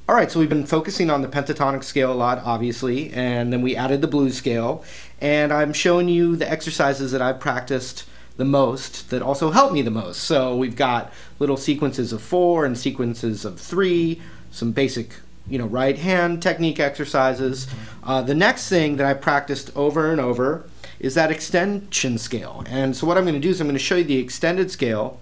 All right, so we've been focusing on the pentatonic scale a lot, obviously, and then we added the blues scale, and I'm showing you the exercises that I've practiced the most that also help me the most. So we've got little sequences of 4 and sequences of 3, some basic, right hand technique exercises. The next thing that I practiced over and over is that extension scale. And so what I'm going to do is I'm going to show you the extended scale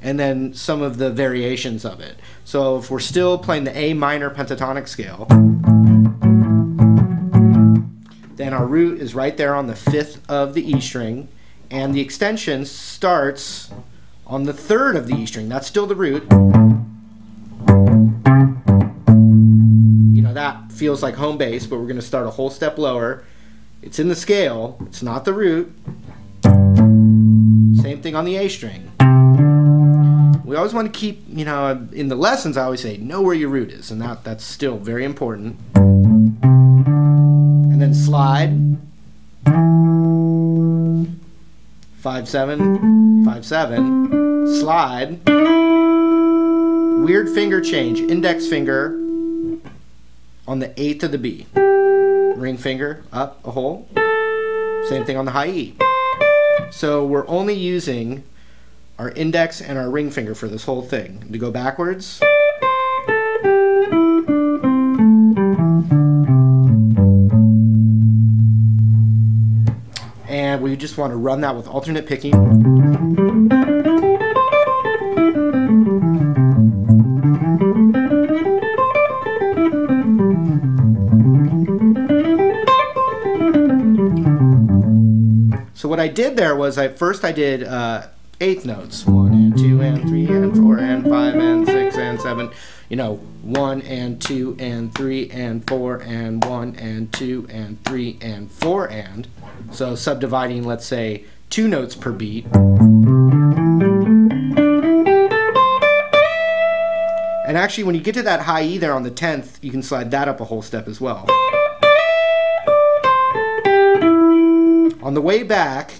and then some of the variations of it. So if we're still playing the A minor pentatonic scale, then our root is right there on the 5th of the E string, and the extension starts on the 3rd of the E string. That's still the root. That feels like home base, but we're going to start a whole step lower. It's in the scale, it's not the root. Same thing on the A string. We always want to keep, in the lessons I always say, know where your root is, and that's still very important. And then slide. 5-7, 5-7, slide. Weird finger change, index finger on the 8th of the B. Ring finger up a hole. Same thing on the high E. So we're only using our index and our ring finger for this whole thing. To go backwards. And we just want to run that with alternate picking. So what I did there was first I did 8th notes, 1 and 2 and 3 and 4 and 5 and 6 and 7, 1 and 2 and 3 and 4 and 1 and 2 and 3 and 4 and, so subdividing, let's say, 2 notes per beat. And actually when you get to that high E there on the 10th, you can slide that up a whole step as well. On the way back,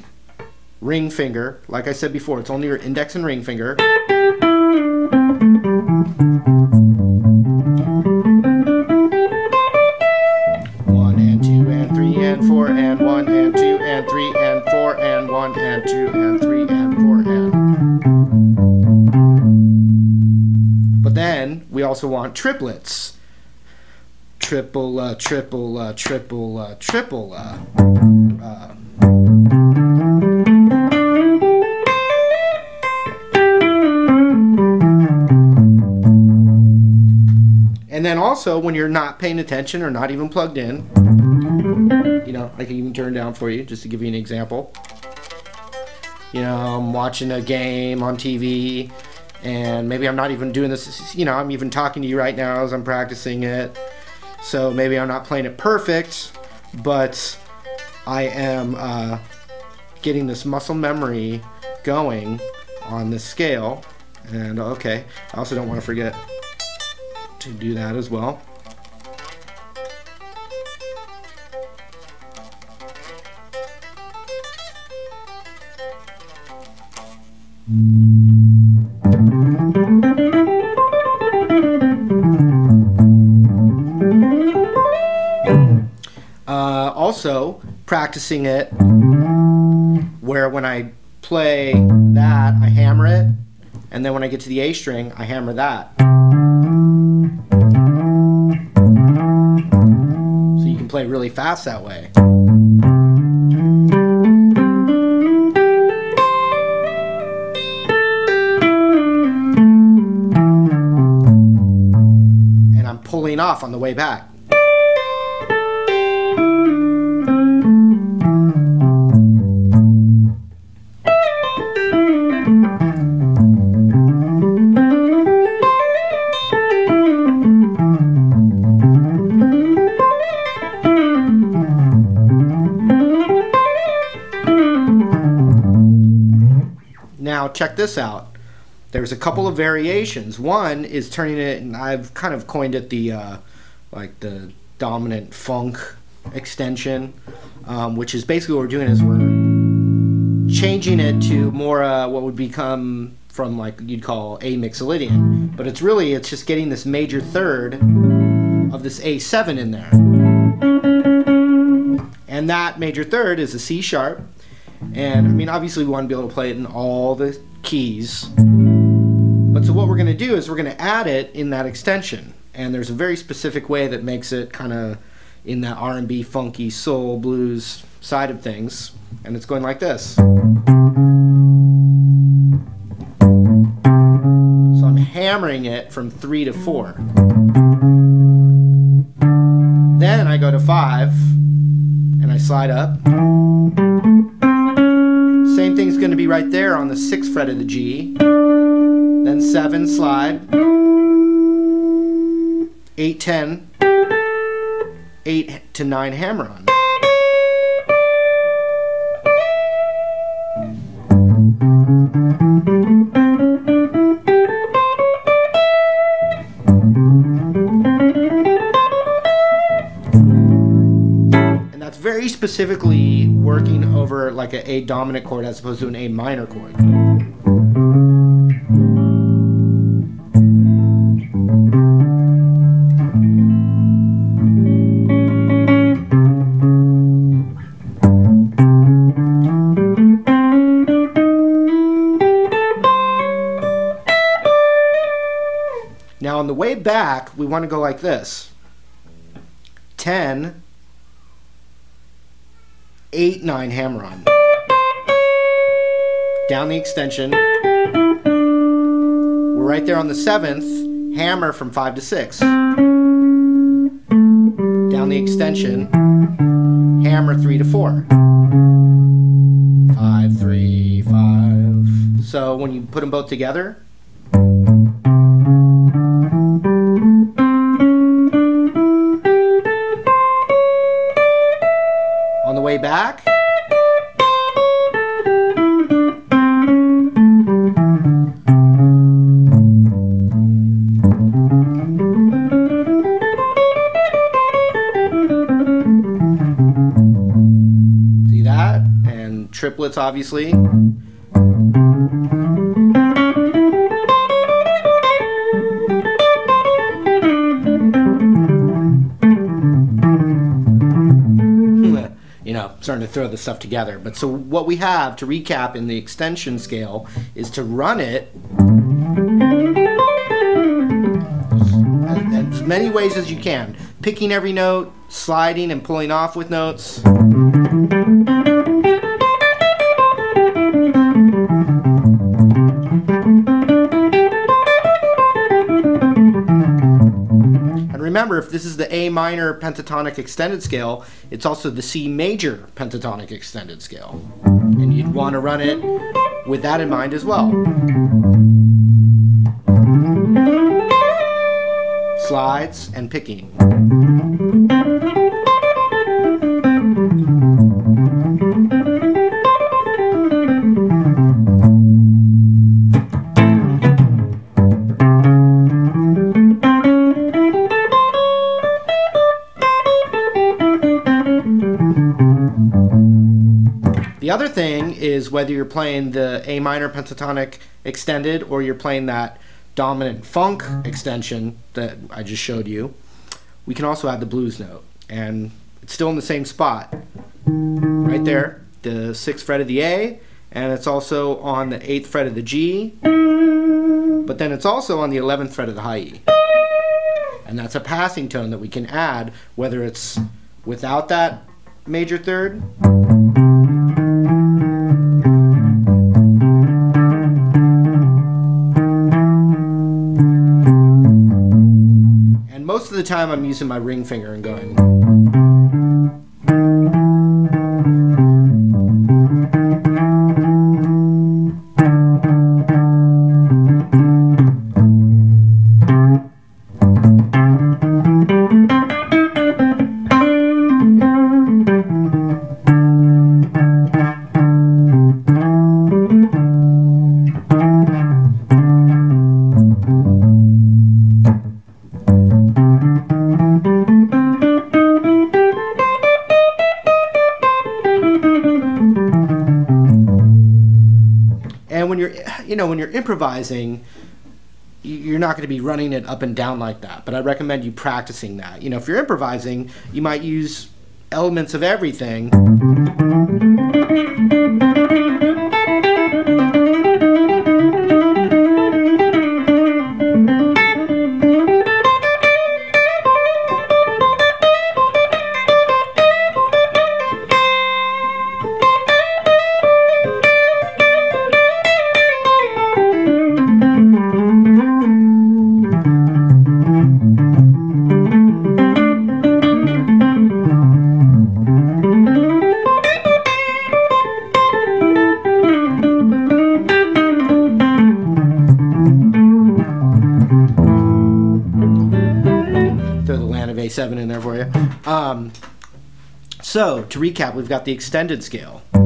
ring finger, like I said before, it's only your index and ring finger. One and 2 and 3 and 4 and 1 and 2 and 3 and 4 and 1 and 2 and 3 and 4 and. But then we also want triplets. Triple, triple, triple, triple. And then also, when you're not paying attention or not even plugged in, I can even turn down for you just to give you an example. I'm watching a game on TV, and maybe I'm not even doing this, I'm even talking to you right now as I'm practicing it. So maybe I'm not playing it perfect, but I am getting this muscle memory going on this scale. And okay, I also don't want to forget to do that as well. Also, practicing it where when I play that, I hammer it, and then when I get to the A string, I hammer that. So you can play really fast that way. And I'm pulling off on the way back. Now check this out. There's a couple of variations. One is turning it, and I've kind of coined it the like the dominant funk extension, which is basically what we're doing is we're changing it to more what would become from like you'd call a mixolydian, but it's just getting this major third of this A7 in there. And that major third is a C sharp. And I mean, obviously we want to be able to play it in all the keys. But so what we're going to do is we're going to add it in that extension. And there's a very specific way that makes it kind of in that R&B, funky, soul, blues side of things. And it's going like this. So I'm hammering it from 3 to 4. Then I go to 5 and I slide up. Same thing's going to be right there on the 6th fret of the G. Then 7 slide. 8, 10. 8 to 9 hammer on. And that's very specifically working over like an A dominant chord as opposed to an A minor chord. Now on the way back, we want to go like this. 10, 8, 9 hammer on. Down the extension. We're right there on the 7th, hammer from 5 to 6. Down the extension, hammer 3 to 4. 5, 3, 5. So when you put them both together, on the way back, see that? And triplets, obviously. You know, starting to throw this stuff together. But so what we have to recap in the extension scale is to run it as many ways as you can. Picking every note, sliding and pulling off with notes. Remember, if this is the A minor pentatonic extended scale, it's also the C major pentatonic extended scale. And you'd want to run it with that in mind as well. Slides and picking. The other thing is whether you're playing the A minor pentatonic extended or you're playing that dominant funk extension that I just showed you, we can also add the blues note. And it's still in the same spot. Right there, the 6th fret of the A, and it's also on the 8th fret of the G, but then it's also on the 11th fret of the high E. And that's a passing tone that we can add, whether it's without that major third, and most of the time I'm using my ring finger and going. And when you're, when you're improvising, you're not going to be running it up and down like that. But I recommend you practicing that. If you're improvising, you might use elements of everything. A7 in there for you. So to recap, we've got the extended scale. You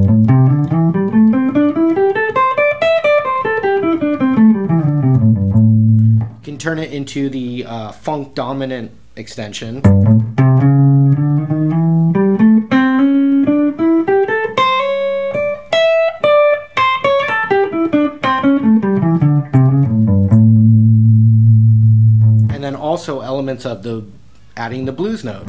can turn it into the funk dominant extension. And then also elements of the adding the blues note.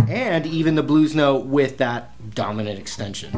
And even the blues note with that dominant extension.